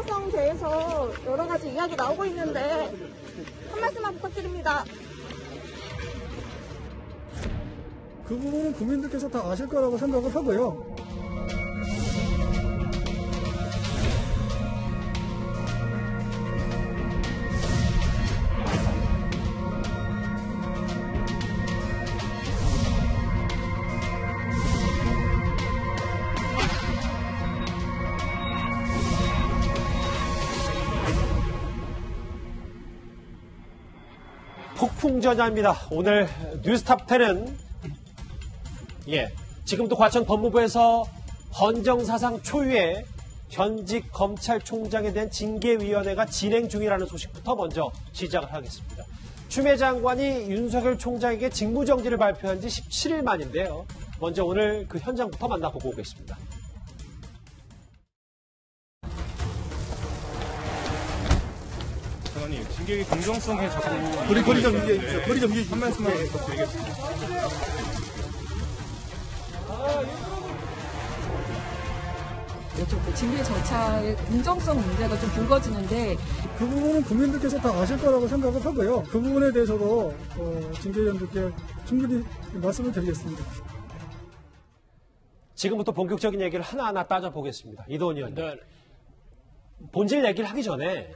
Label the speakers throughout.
Speaker 1: 공정성 대해서 여러 가지 이야기 나오고 있는데 한 말씀만 부탁드립니다.
Speaker 2: 그 부분은 국민들께서 다 아실 거라고 생각을 하고요.
Speaker 3: 폭풍전야입니다. 오늘 뉴스탑10은 지금도 과천 법무부에서 헌정사상 초유의 현직 검찰총장에 대한 징계위원회가 진행 중이라는 소식부터 먼저 시작을 하겠습니다. 추미애 장관이 윤석열 총장에게 직무정지를 발표한 지 17일 만인데요. 먼저 오늘 그 현장부터 만나보고 오겠습니다.
Speaker 4: 장관님, 징계의 공정성에 자꾸
Speaker 2: 거리 좀 유지해 주십시오. 거리 좀 유지해 주십시오.
Speaker 4: 한 말씀만 부탁드리겠습니다.
Speaker 5: 좀 징계 절차의 공정성 문제가 좀 불거지는데
Speaker 2: 그 부분은 국민들께서 다 아실 거라고 생각을 하고요. 그 부분에 대해서도 징계위원들께 충분히 말씀을 드리겠습니다.
Speaker 3: 지금부터 본격적인 얘기를 하나하나 따져보겠습니다. 이도원 의원님. 본질 얘기를 하기 전에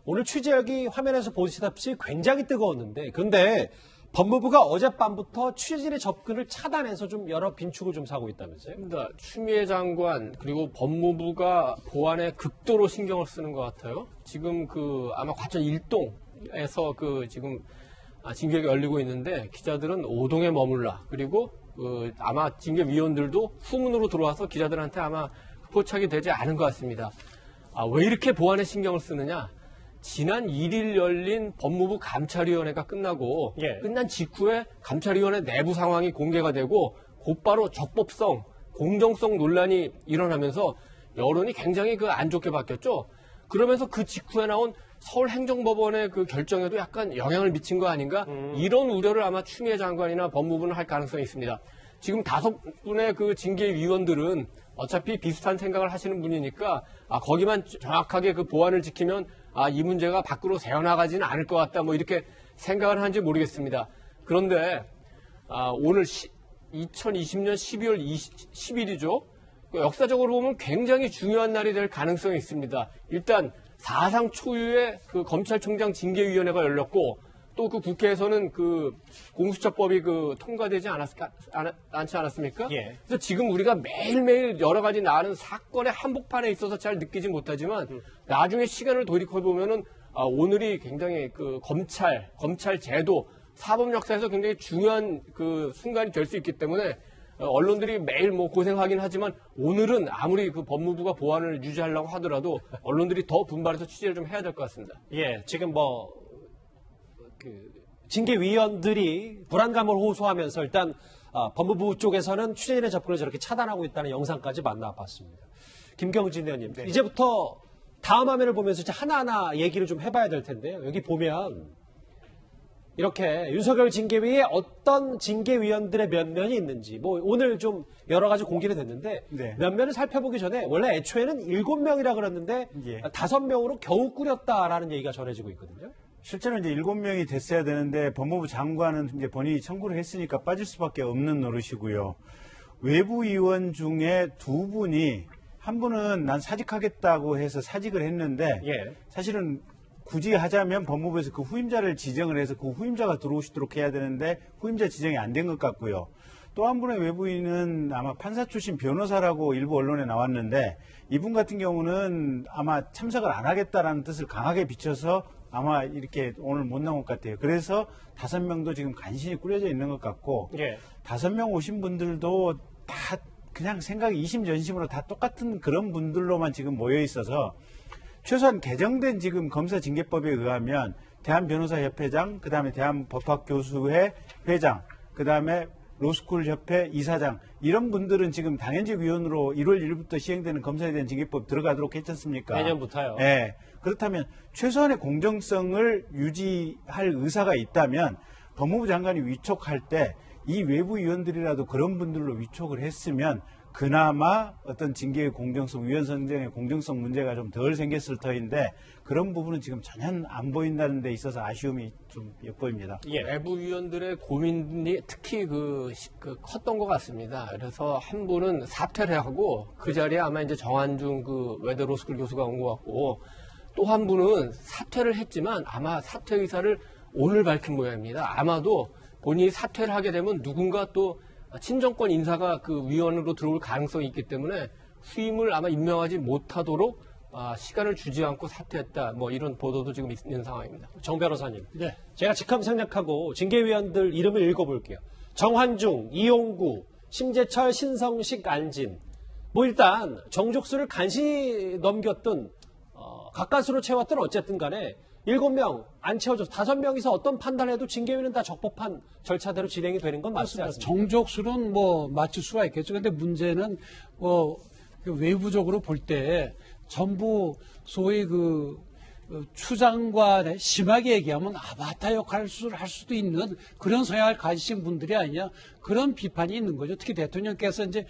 Speaker 3: 오늘 취재역이 화면에서 보시다시피 굉장히 뜨거웠는데 근데 법무부가 어젯밤부터 취재진의 접근을 차단해서 좀 여러 빈축을 좀 사고 있다면서요?
Speaker 6: 추미애 장관 그리고 법무부가 보안에 극도로 신경을 쓰는 것 같아요. 지금 아마 과천 1동에서 지금 징계가 열리고 있는데 기자들은 5동에 머물라. 그리고 아마 징계위원들도 후문으로 들어와서 기자들한테 아마 포착이 되지 않은 것 같습니다. 왜 이렇게 보안에 신경을 쓰느냐? 지난 1일 열린 법무부 감찰위원회가 끝나고 끝난 직후에 감찰위원회 내부 상황이 공개가 되고 곧바로 적법성, 공정성 논란이 일어나면서 여론이 굉장히 안 좋게 바뀌었죠. 그러면서 그 직후에 나온 서울행정법원의 결정에도 약간 영향을 미친 거 아닌가? 이런 우려를 아마 추미애 장관이나 법무부는 할 가능성이 있습니다. 지금 5분의 징계위원들은 어차피 비슷한 생각을 하시는 분이니까 거기만 정확하게 보안을 지키면 이 문제가 밖으로 새어나가지는 않을 것 같다 이렇게 생각을 하는지 모르겠습니다. 그런데 오늘 2020년 12월 10일이죠. 역사적으로 보면 굉장히 중요한 날이 될 가능성이 있습니다. 일단 사상 초유의 검찰총장 징계위원회가 열렸고 또 국회에서는 공수처법이 통과되지 않지 않았습니까? 그래서 지금 우리가 매일매일 여러 가지 나는 사건의 한복판에 있어서 잘 느끼지 못하지만 나중에 시간을 돌이켜보면은 오늘이 굉장히 검찰 제도, 사법 역사에서 굉장히 중요한 순간이 될 수 있기 때문에 언론들이 매일 고생하긴 하지만 오늘은 아무리 법무부가 보안을 유지하려고 하더라도 언론들이 더 분발해서 취재를 좀 해야 될 것 같습니다.
Speaker 3: 지금 징계위원들이 불안감을 호소하면서 일단 법무부 쪽에서는 취재진의 접근을 저렇게 차단하고 있다는 영상까지 만나봤습니다. 김경진 의원님, 이제부터 다음 화면을 보면서 이제 하나하나 얘기를 좀 해봐야 될 텐데요. 여기 보면 이렇게 윤석열 징계위에 어떤 징계위원들의 면면이 있는지 오늘 좀 여러 가지 공개가 됐는데 면면을 살펴보기 전에 원래 애초에는 7명이라 그랬는데 5명으로 겨우 꾸렸다라는 얘기가 전해지고 있거든요.
Speaker 7: 실제로 이제 7명이 됐어야 되는데 법무부 장관은 이제 본인이 청구를 했으니까 빠질 수밖에 없는 노릇이고요. 외부위원 중에 2분이 한 분은 난 사직하겠다고 해서 사직을 했는데 사실은 굳이 하자면 법무부에서 그 후임자를 지정을 해서 그 후임자가 들어오시도록 해야 되는데 후임자 지정이 안 된 것 같고요. 또 한 분의 외부인은 아마 판사 출신 변호사라고 일부 언론에 나왔는데 이분 같은 경우는 아마 참석을 안 하겠다라는 뜻을 강하게 비춰서 아마 이렇게 오늘 못 나온 것 같아요. 그래서 5명도 지금 간신히 꾸려져 있는 것 같고 5명 오신 분들도 다 그냥 생각이 이심전심으로 다 똑같은 그런 분들로만 지금 모여 있어서 최소한 개정된 지금 검사징계법에 의하면 대한변호사협회장, 그다음에 대한법학교수회 회장, 그다음에 로스쿨협회 이사장 이런 분들은 지금 당연직 위원으로 1월 1일부터 시행되는 검사에 대한 징계법 들어가도록 했지 않습니까?
Speaker 3: 내년부터요.
Speaker 7: 네. 그렇다면 최소한의 공정성을 유지할 의사가 있다면 법무부 장관이 위촉할 때 이 외부 위원들이라도 그런 분들로 위촉을 했으면 그나마 어떤 징계의 공정성, 위원 선정의 공정성 문제가 좀 덜 생겼을 터인데 그런 부분은 지금 전혀 안 보인다는 데 있어서 아쉬움이 좀 엿보입니다.
Speaker 6: 외부 위원들의 고민이 특히 컸던 것 같습니다. 그래서 한 분은 사퇴를 하고 그 자리에 아마 이제 정한중 그 외대 로스쿨 교수가 온 것 같고 또 한 분은 사퇴를 했지만 아마 사퇴 의사를 오늘 밝힌 모양입니다. 아마도 본인이 사퇴를 하게 되면 누군가 또 친정권 인사가 그 위원으로 들어올 가능성이 있기 때문에 후임을 아마 임명하지 못하도록 시간을 주지 않고 사퇴했다. 뭐 이런 보도도 지금 있는 상황입니다.
Speaker 3: 정 변호사님.
Speaker 2: 네.
Speaker 3: 제가 직함 생략하고 징계위원들 이름을 읽어볼게요. 정환중, 이용구, 심재철, 신성식, 안진. 뭐 일단 정족수를 간신히 넘겼던 가까스로 채웠던 어쨌든 간에 7명 안 채워줘서 5명이서 어떤 판단을 해도 징계위는 다 적법한 절차대로 진행이 되는 건 맞지 않습니까?
Speaker 8: 정족수는 뭐 맞출 수가 있겠죠. 근데 문제는 뭐 외부적으로 볼 때 전부 소위 추장관의 심하게 얘기하면 아바타 역할을 할 수도 있는 그런 성향을 가지신 분들이 아니냐 그런 비판이 있는 거죠. 특히 대통령께서 이제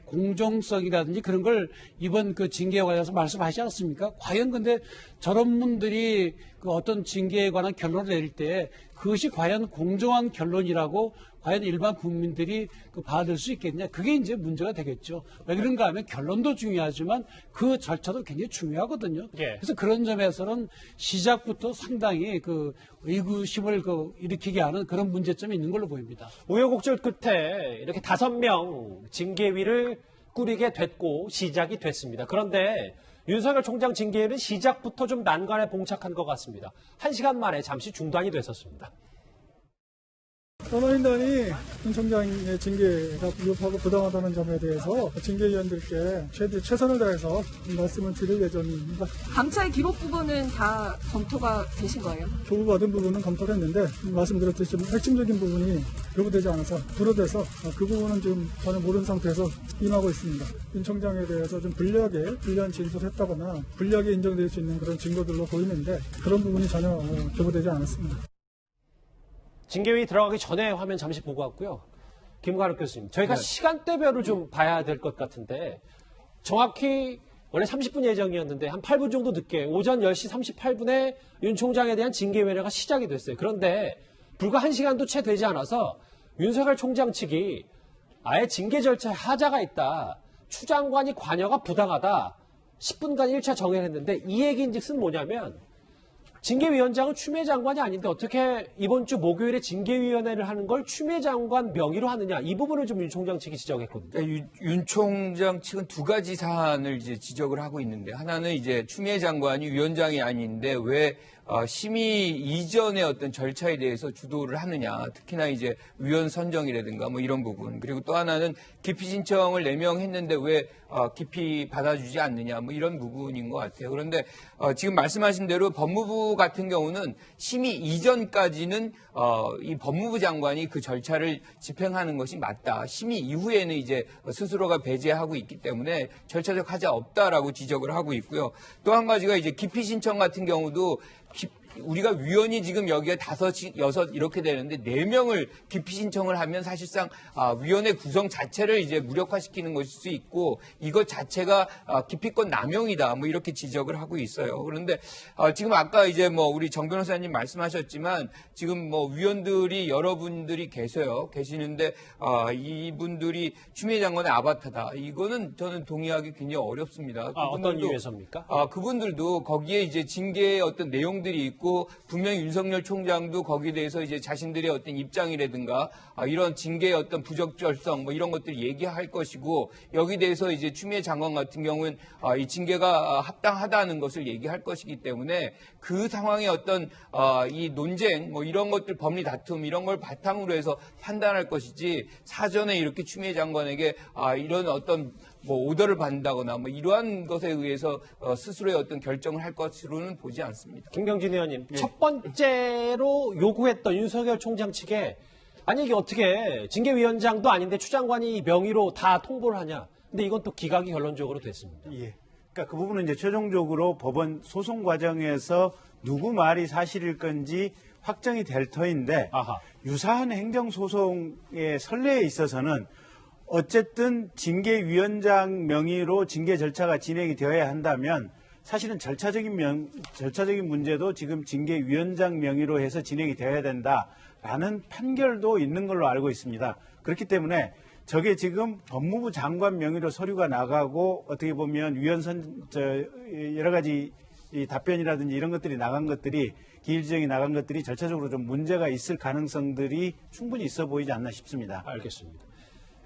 Speaker 8: 공정성이라든지 그런 걸 이번 그 징계에 관해서 말씀하시지 않습니까? 과연 근데 저런 분들이 그 어떤 징계에 관한 결론을 내릴 때 그것이 과연 공정한 결론이라고 과연 일반 국민들이 받을 수 있겠냐? 그게 이제 문제가 되겠죠. 왜 그런가 하면 결론도 중요하지만 그 절차도 굉장히 중요하거든요.
Speaker 3: 예.
Speaker 8: 그래서 그런 점에서는 시작부터 상당히 그 의구심을 일으키게 하는 그런 문제점이 있는 걸로 보입니다.
Speaker 3: 우여곡절 끝에 이렇게 5명 징계위를 꾸리게 됐고 시작이 됐습니다. 그런데 윤석열 총장 징계위는 시작부터 좀 난관에 봉착한 것 같습니다. 1시간 만에 잠시 중단이 됐었습니다.
Speaker 2: 언론인단이 윤 총장의 징계가 위협하고 부당하다는 점에 대해서 징계위원들께 최선을 다해서 말씀을 드릴 예정입니다.
Speaker 5: 감찰 기록 부분은 다 검토가 되신 거예요?
Speaker 2: 조부받은 부분은 검토를 했는데 말씀드렸듯이 핵심적인 부분이 요구되지 않아서 불허돼서 그 부분은 지금 전혀 모르는 상태에서 임하고 있습니다. 윤 총장에 대해서 좀 불리한 진술을 했다거나 불리하게 인정될 수 있는 그런 증거들로 보이는데 그런 부분이 전혀 교부되지 않았습니다.
Speaker 3: 징계위 들어가기 전에 화면 잠시 보고 왔고요. 김관욱 교수님, 저희가 시간대별을 좀 봐야 될 것 같은데 정확히 원래 30분 예정이었는데 한 8분 정도 늦게 오전 10시 38분에 윤 총장에 대한 징계위원회가 시작이 됐어요. 그런데 불과 1시간도 채 되지 않아서 윤석열 총장 측이 아예 징계 절차에 하자가 있다. 추 장관이 관여가 부당하다. 10분간 1차 정회를 했는데 이 얘기인즉슨 뭐냐면 징계위원장은 추미애 장관이 아닌데 어떻게 이번 주 목요일에 징계위원회를 하는 걸 추미애 장관 명의로 하느냐 이 부분을 좀 윤 총장 측이 지적했거든요.
Speaker 9: 그러니까 윤 총장 측은 두 가지 사안을 이제 지적을 하고 있는데 하나는 이제 추미애 장관이 위원장이 아닌데 왜 심의 이전의 어떤 절차에 대해서 주도를 하느냐, 특히나 이제 위원 선정이라든가 뭐 이런 부분. 그리고 또 하나는 기피 신청을 4명 했는데 왜 기피 받아주지 않느냐, 뭐 이런 부분인 것 같아요. 그런데 지금 말씀하신 대로 법무부 같은 경우는 심의 이전까지는 이 법무부 장관이 그 절차를 집행하는 것이 맞다. 심의 이후에는 이제 스스로가 배제하고 있기 때문에 절차적 하자 없다라고 지적을 하고 있고요. 또 한 가지가 이제 기피 신청 같은 경우도 우리가 위원이 지금 여기에 5, 6 이렇게 되는데 4명을 기피 신청을 하면 사실상 위원회 구성 자체를 이제 무력화시키는 것일 수 있고 이것 자체가 기피권 남용이다 뭐 이렇게 지적을 하고 있어요. 그런데 지금 아까 이제 뭐 우리 정 변호사님 말씀하셨지만 지금 뭐 위원들이 여러분들이 계시는데 이분들이 추미애 장관의 아바타다. 이거는 저는 동의하기 굉장히 어렵습니다.
Speaker 3: 어떤 이유에서입니까?
Speaker 9: 그분들도 거기에 이제 징계의 어떤 내용들이 있고 분명히 윤석열 총장도 거기에 대해서 이제 자신들의 어떤 입장이라든가 이런 징계의 어떤 부적절성 뭐 이런 것들을 얘기할 것이고 여기에 대해서 이제 추미애 장관 같은 경우는 이 징계가 합당하다는 것을 얘기할 것이기 때문에 그 상황의 어떤 이 논쟁 뭐 이런 것들 법리 다툼 이런 걸 바탕으로 해서 판단할 것이지 사전에 이렇게 추미애 장관에게 이런 어떤 뭐 오더를 받는다거나 뭐 이러한 것에 의해서 스스로의 어떤 결정을 할 것으로는 보지 않습니다.
Speaker 3: 김경진 의원님, 첫 번째로 요구했던 윤석열 총장 측에 아니 이게 어떻게 징계위원장도 아닌데 추 장관이 명의로 다 통보를 하냐. 근데 이건 또 기각이 결론적으로 됐습니다.
Speaker 7: 예. 그러니까 그 부분은 이제 최종적으로 법원 소송 과정에서 누구 말이 사실일 건지 확정이 될 터인데
Speaker 3: 아하.
Speaker 7: 유사한 행정소송의 선례에 있어서는 어쨌든 징계위원장 명의로 징계 절차가 진행이 되어야 한다면 사실은 절차적인 문제도 지금 징계위원장 명의로 해서 진행이 되어야 된다라는 판결도 있는 걸로 알고 있습니다. 그렇기 때문에 저게 지금 법무부 장관 명의로 서류가 나가고 어떻게 보면 여러 가지 이 답변이라든지 이런 것들이 나간 것들이 기일지정이 나간 것들이 절차적으로 좀 문제가 있을 가능성들이 충분히 있어 보이지 않나 싶습니다.
Speaker 3: 알겠습니다.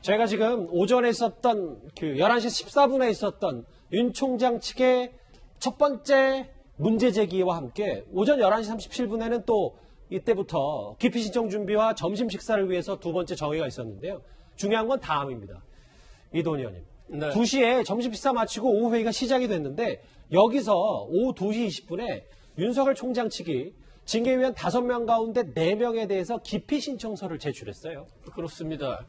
Speaker 3: 제가 지금 오전에 있었던 11시 14분에 있었던 윤 총장 측의 첫 번째 문제 제기와 함께 오전 11시 37분에는 또 이때부터 기피 신청 준비와 점심 식사를 위해서 두 번째 정의가 있었는데요. 중요한 건 다음입니다. 이동희 의원님.
Speaker 6: 네.
Speaker 3: 2시에 점심 식사 마치고 오후 회의가 시작이 됐는데 여기서 오후 2시 20분에 윤석열 총장 측이 징계위원 5명 가운데 4명에 대해서 기피 신청서를 제출했어요.
Speaker 6: 그렇습니다.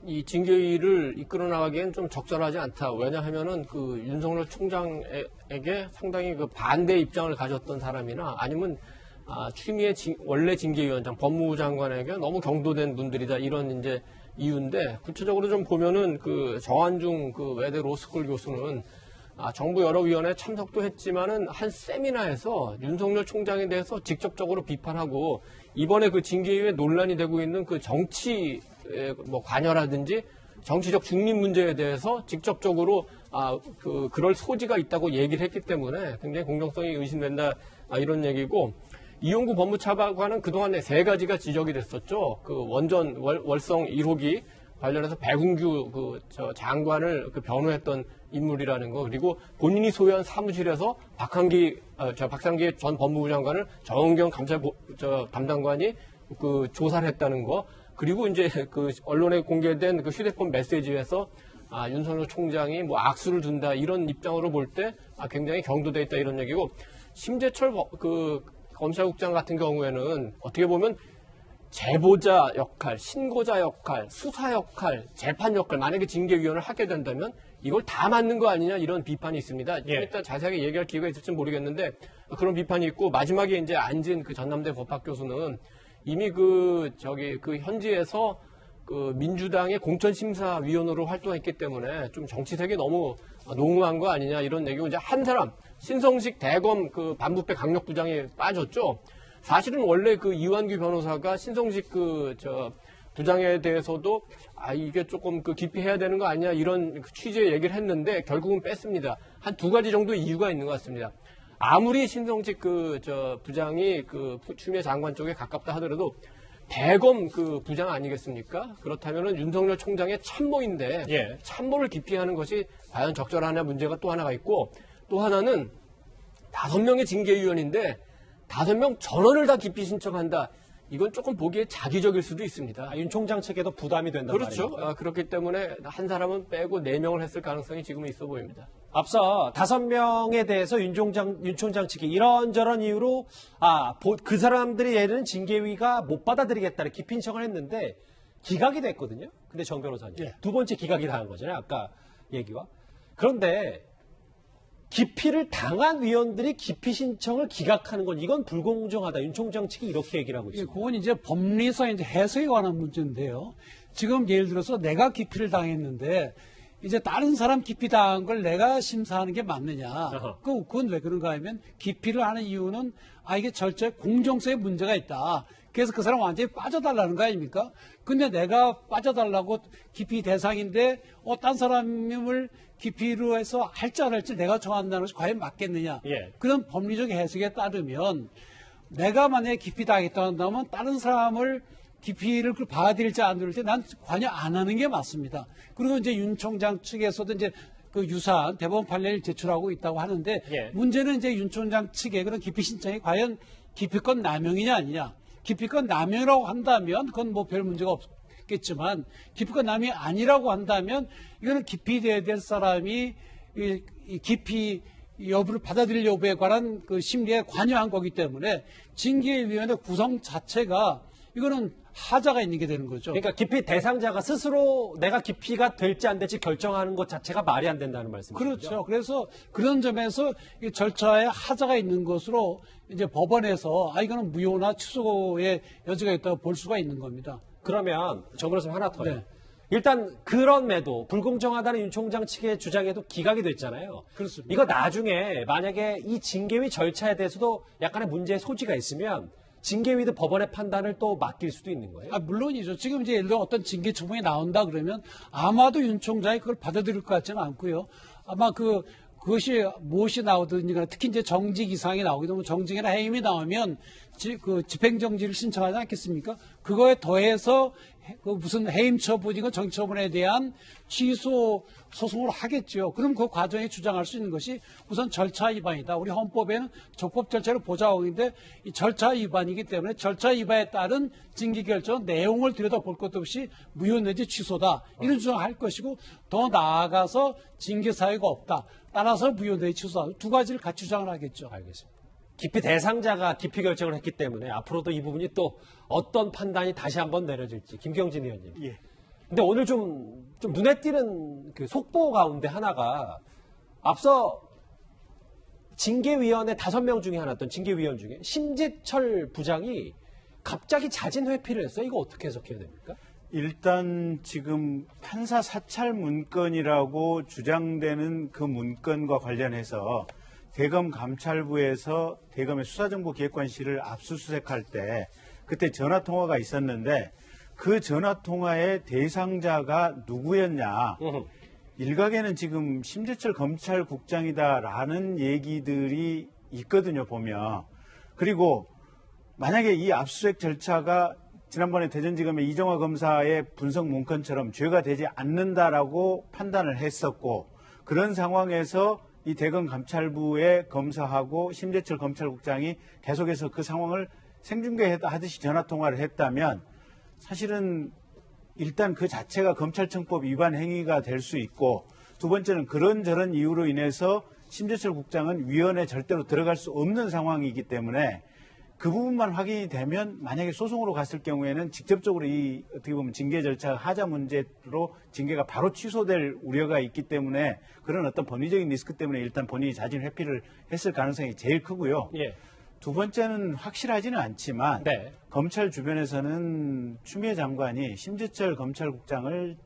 Speaker 6: 이 징계위를 이끌어 나가기엔 좀 적절하지 않다. 왜냐하면은 윤석열 총장에게 상당히 반대 입장을 가졌던 사람이나 아니면 추미애 원래 징계위원장 법무부 장관에게 너무 경도된 분들이다. 이런 이제 이유인데 구체적으로 좀 보면은 정한중 외대 로스쿨 교수는 정부 여러 위원회에 참석도 했지만은 한 세미나에서 윤석열 총장에 대해서 직접적으로 비판하고 이번에 징계위에 논란이 되고 있는 정치 관여라든지 정치적 중립 문제에 대해서 직접적으로 그럴 소지가 있다고 얘기를 했기 때문에 굉장히 공정성이 의심된다 이런 얘기고 이용구 법무차관은 그동안 3가지가 지적이 됐었죠. 월성 1호기 관련해서 백운규 장관을 변호했던 인물이라는 거, 그리고 본인이 소유한 사무실에서 박상기 전 법무부 장관을 정은경 감사 담당관이 조사를 했다는 거, 그리고 이제 언론에 공개된 휴대폰 메시지에서 윤석열 총장이 악수를 둔다 이런 입장으로 볼 때 굉장히 경도돼 있다 이런 얘기고, 심재철 검찰국장 같은 경우에는 어떻게 보면 제보자 역할, 신고자 역할, 수사 역할, 재판 역할, 만약에 징계위원을 하게 된다면 이걸 다 맞는 거 아니냐 이런 비판이 있습니다. 좀 이따 자세하게 얘기할 기회가 있을지 모르겠는데 그런 비판이 있고, 마지막에 이제 앉은 전남대 법학 교수는 이미 현지에서 민주당의 공천심사위원으로 활동했기 때문에 좀 정치색이 너무 농후한 거 아니냐 이런 얘기고, 이제 한 사람 신성식 대검 반부패 강력부장이 빠졌죠. 사실은 원래 이완규 변호사가 신성식 부장에 대해서도 이게 조금 기피해야 되는 거 아니냐 이런 취지의 얘기를 했는데 결국은 뺐습니다. 한 2가지 정도 이유가 있는 것 같습니다. 아무리 신성식 부장이 추미애 장관 쪽에 가깝다 하더라도 대검 부장 아니겠습니까? 그렇다면은 윤석열 총장의 참모인데 참모를 기피하는 것이 과연 적절하냐 문제가 또 하나가 있고, 또 하나는 5명의 징계위원인데 5명 전원을 다 기피 신청한다. 이건 조금 보기에 자기적일 수도 있습니다.
Speaker 3: 윤 총장 측에도 부담이 된단
Speaker 6: 그렇죠.
Speaker 3: 말이죠.
Speaker 6: 그렇기 때문에 한 사람은 빼고 4명을 했을 가능성이 지금은 있어 보입니다.
Speaker 3: 앞서 5명에 대해서 윤 총장 측이 이런저런 이유로 그 사람들이 예는 징계위가 못 받아들이겠다는 기피 신청을 했는데 기각이 됐거든요. 근데 정 변호사님 두 번째 기각이 당한 거잖아요. 아까 얘기와. 그런데 기피를 당한 위원들이 기피 신청을 기각하는 건 이건 불공정하다. 윤 총장 측이 이렇게 얘기를 하고 있습니다.
Speaker 8: 그건 이제 법리상 이제 해석에 관한 문제인데요. 지금 예를 들어서 내가 기피를 당했는데 이제 다른 사람 기피 당한 걸 내가 심사하는 게 맞느냐. 그건 왜 그런가 하면 기피를 하는 이유는 이게 절차에 공정성에 문제가 있다. 그래서 그 사람 완전히 빠져달라는 거 아닙니까? 근데 내가 빠져달라고 기피 대상인데 딴 사람을 기피로 해서 할지 안 할지 내가 정한다는 것이 과연 맞겠느냐. 그런 법리적 해석에 따르면 내가 만약에 기피 당했다 한다면 다른 사람을 기피를 받아들일지 안 들을지 난 관여 안 하는 게 맞습니다. 그리고 이제 윤 총장 측에서도 이제 유사한 대법원 판례를 제출하고 있다고 하는데 문제는 이제 윤 총장 측의 그런 기피 신청이 과연 기피권 남용이냐 아니냐. 기피권 남용이라고 한다면 그건 별 문제가 없겠지만 기피권 남용이 아니라고 한다면 이거는 기피돼야 될 사람이 이 기피 여부를 받아들일 여부에 관한 심리에 관여한 거기 때문에 징계위원회 구성 자체가 이거는 하자가 있는 게 되는 거죠.
Speaker 3: 그러니까 기피 대상자가 스스로 내가 기피가 될지 안 될지 결정하는 것 자체가 말이 안 된다는 말씀이시죠?
Speaker 8: 그렇죠. 그래서 그런 점에서 이 절차에 하자가 있는 것으로 이제 법원에서 이거는 무효나 취소의 여지가 있다고 볼 수가 있는 겁니다.
Speaker 3: 그러면 정 변호사님 하나 더요. 일단 그런 매도, 불공정하다는 윤 총장 측의 주장에도 기각이 됐잖아요.
Speaker 8: 그렇습니다.
Speaker 3: 이거 나중에 만약에 이 징계위 절차에 대해서도 약간의 문제의 소지가 있으면 징계위도 법원의 판단을 또 맡길 수도 있는 거예요.
Speaker 8: 물론이죠. 지금 이제 예를 들어 어떤 징계 처분이 나온다 그러면 아마도 윤 총장이 그걸 받아들일 것 같지는 않고요. 아마 그것이 무엇이 나오든지 간에 특히 이제 정직 이상이 나오게 되면 정직이나 해임이 나오면 그 집행정지를 신청하지 않겠습니까? 그거에 더해서 그 무슨 해임 처분이건 정지 처분에 대한 취소 소송을 하겠죠. 그럼 그 과정에 주장할 수 있는 것이 우선 절차 위반이다. 우리 헌법에는 적법 절차를 보장하고 있는데 이 절차 위반이기 때문에 절차 위반에 따른 징계 결정 내용을 들여다볼 것도 없이 무효 내지 취소다. 이런 주장을 할 것이고 더 나아가서 징계 사유가 없다. 따라서 무효 내지 취소다. 두 가지를 같이 주장을 하겠죠.
Speaker 3: 알겠습니다. 기피 대상자가 기피 결정을 했기 때문에 앞으로도 이 부분이 또 어떤 판단이 다시 한번 내려질지. 김경진 의원님.
Speaker 7: 예.
Speaker 3: 근데 오늘 좀 눈에 띄는 그 속보 가운데 하나가 앞서 징계위원회 5명 중에 하나였던 징계위원 중에 심재철 부장이 갑자기 자진 회피를 했어요. 이거 어떻게 해석해야 됩니까?
Speaker 7: 일단 지금 판사 사찰 문건이라고 주장되는 그 문건과 관련해서 대검 감찰부에서 대검의 수사정보기획관실을 압수수색할 때 그때 전화통화가 있었는데 그 전화통화의 대상자가 누구였냐. 일각에는 지금 심재철 검찰국장이다라는 얘기들이 있거든요, 보면. 그리고 만약에 이 압수수색 절차가 지난번에 대전지검의 이정화 검사의 분석 문건처럼 죄가 되지 않는다라고 판단을 했었고 그런 상황에서 이 대검 감찰부의 검사하고 심재철 검찰국장이 계속해서 그 상황을 생중계하듯이 전화통화를 했다면 사실은 일단 그 자체가 검찰청법 위반 행위가 될 수 있고 두 번째는 그런저런 이유로 인해서 심재철 국장은 위원회에 절대로 들어갈 수 없는 상황이기 때문에 그 부분만 확인이 되면 만약에 소송으로 갔을 경우에는 직접적으로 이 어떻게 보면 징계 절차 하자 문제로 징계가 바로 취소될 우려가 있기 때문에 그런 어떤 법리적인 리스크 때문에 일단 본인이 자진 회피를 했을 가능성이 제일 크고요.
Speaker 3: 예.
Speaker 7: 두 번째는 확실하지는 않지만
Speaker 3: 네.
Speaker 7: 검찰 주변에서는 추미애 장관이 심재철 검찰국장을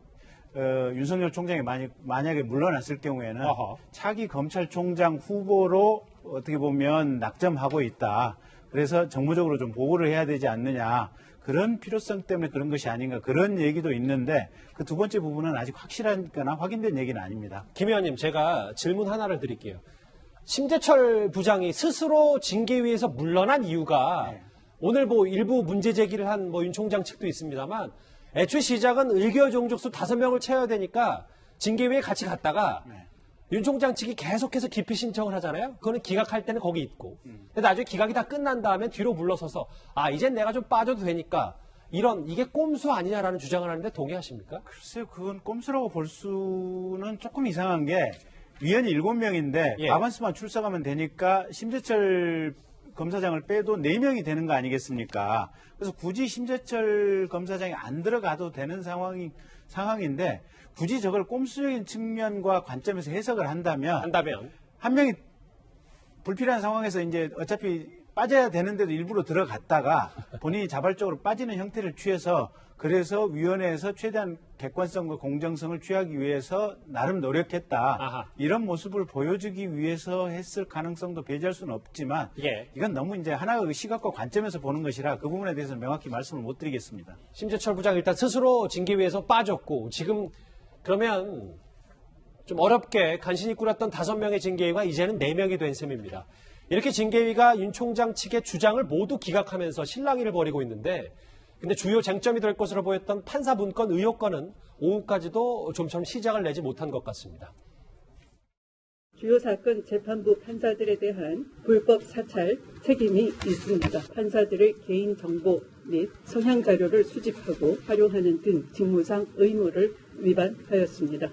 Speaker 7: 윤석열 총장이 만약에 물러났을 경우에는
Speaker 3: 어허.
Speaker 7: 차기 검찰총장 후보로 어떻게 보면 낙점하고 있다. 그래서 정무적으로 좀 보호를 해야 되지 않느냐. 그런 필요성 때문에 그런 것이 아닌가. 그런 얘기도 있는데 그 두 번째 부분은 아직 확실하거나 확인된 얘기는 아닙니다.
Speaker 3: 김 의원님, 제가 질문 하나를 드릴게요. 심재철 부장이 스스로 징계위에서 물러난 이유가
Speaker 7: 네.
Speaker 3: 오늘 뭐 일부 문제 제기를 한 뭐 윤 총장 측도 있습니다만 애초에 시작은 의결 종족수 5명을 채워야 되니까 징계위에 같이 갔다가
Speaker 7: 네.
Speaker 3: 윤 총장 측이 계속해서 기피 신청을 하잖아요. 그거는 기각할 때는 거기 있고. 근데 나중에 기각이 다 끝난 다음에 뒤로 물러서서 이젠 내가 좀 빠져도 되니까 이게 꼼수 아니냐라는 주장을 하는데 동의하십니까?
Speaker 7: 글쎄요. 그건 꼼수라고 볼 수는 조금 이상한 게 위원이 7명인데
Speaker 3: 예.
Speaker 7: 과반수만 출석하면 되니까 심재철 검사장을 빼도 4명이 되는 거 아니겠습니까? 그래서 굳이 심재철 검사장이 안 들어가도 되는 상황인데 굳이 저걸 꼼수적인 측면과 관점에서 해석을 한다면 한 명이 불필요한 상황에서 이제 어차피 빠져야 되는데도 일부러 들어갔다가 본인이 자발적으로 빠지는 형태를 취해서 그래서 위원회에서 최대한 객관성과 공정성을 취하기 위해서 나름 노력했다.
Speaker 3: 아하.
Speaker 7: 이런 모습을 보여주기 위해서 했을 가능성도 배제할 수는 없지만
Speaker 3: 예.
Speaker 7: 이건 너무 이제 하나의 시각과 관점에서 보는 것이라 그 부분에 대해서는 명확히 말씀을 못 드리겠습니다.
Speaker 3: 심재철 부장 일단 스스로 징계위에서 빠졌고 지금 그러면 좀 어렵게 간신히 꾸렸던 5명의 징계위가 이제는 4명이 된 셈입니다. 이렇게 징계위가 윤 총장 측의 주장을 모두 기각하면서 실랑이를 벌이고 있는데 근데 주요 쟁점이 될 것으로 보였던 판사 문건 의혹건은 오후까지도 좀처럼 시작을 내지 못한 것 같습니다.
Speaker 10: 주요 사건 재판부 판사들에 대한 불법 사찰 책임이 있습니다. 판사들의 개인정보 및 성향 자료를 수집하고 활용하는 등 직무상 의무를 위반하였습니다.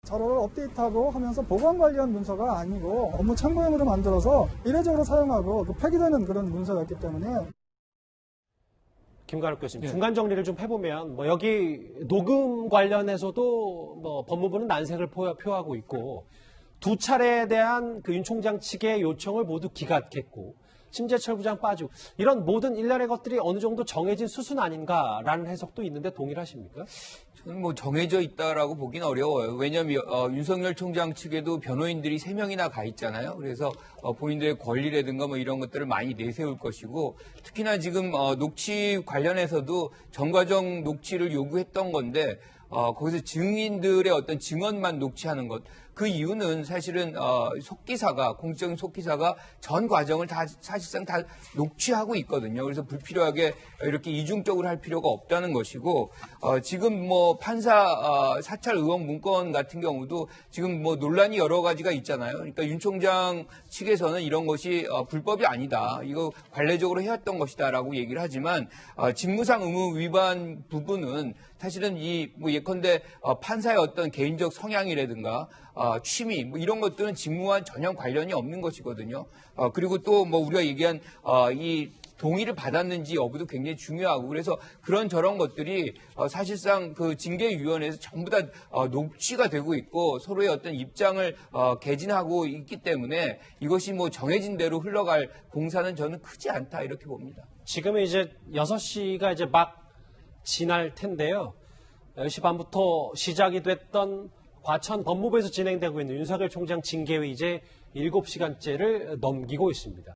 Speaker 2: 자료를 업데이트하고 하면서 보관 관련 문서가 아니고 업무 참고용으로 만들어서 이례적으로 사용하고 폐기되는 그런 문서였기 때문에
Speaker 3: 김관욱 교수님, 중간 정리를 좀 해보면 뭐 여기 녹음 관련해서도 뭐 법무부는 난색을 표하고 있고 2차례에 대한 그 윤 총장 측의 요청을 모두 기각했고 심재철 부장 빠지고 이런 모든 일련의 것들이 어느 정도 정해진 수순 아닌가라는 해석도 있는데 동일하십니까?
Speaker 9: 저는 뭐 정해져 있다라고 보긴 어려워요. 왜냐하면 윤석열 총장 측에도 변호인들이 3명이나 가 있잖아요. 그래서 본인들의 권리라든가 뭐 이런 것들을 많이 내세울 것이고 특히나 지금 녹취 관련해서도 전과정 녹취를 요구했던 건데 거기서 증인들의 어떤 증언만 녹취하는 것. 그 이유는 사실은 속기사가 공적인 속기사가 전 과정을 다 사실상 다 녹취하고 있거든요. 그래서 불필요하게 이렇게 이중적으로 할 필요가 없다는 것이고 지금 뭐 판사 사찰 의혹 문건 같은 경우도 지금 뭐 논란이 여러 가지가 있잖아요. 그러니까 윤 총장 측에서는 이런 것이 불법이 아니다. 이거 관례적으로 해왔던 것이다라고 얘기를 하지만 직무상 의무 위반 부분은 사실은 이 뭐 예컨대 판사의 어떤 개인적 성향이라든가 취미 뭐 이런 것들은 직무와 전혀 관련이 없는 것이거든요. 그리고 또 뭐 우리가 얘기한 이 동의를 받았는지 여부도 굉장히 중요하고 그래서 그런 저런 것들이 사실상 그 징계위원회에서 전부 다 녹취가 되고 있고 서로의 어떤 입장을 개진하고 있기 때문에 이것이 뭐 정해진 대로 흘러갈 공사는 저는 크지 않다 이렇게 봅니다.
Speaker 3: 지금은 이제 6시가 이제 막 지날 텐데요. 10시 반부터 시작이 됐던 과천 법무부에서 진행되고 있는 윤석열 총장 징계위 이제 7시간째를 넘기고 있습니다.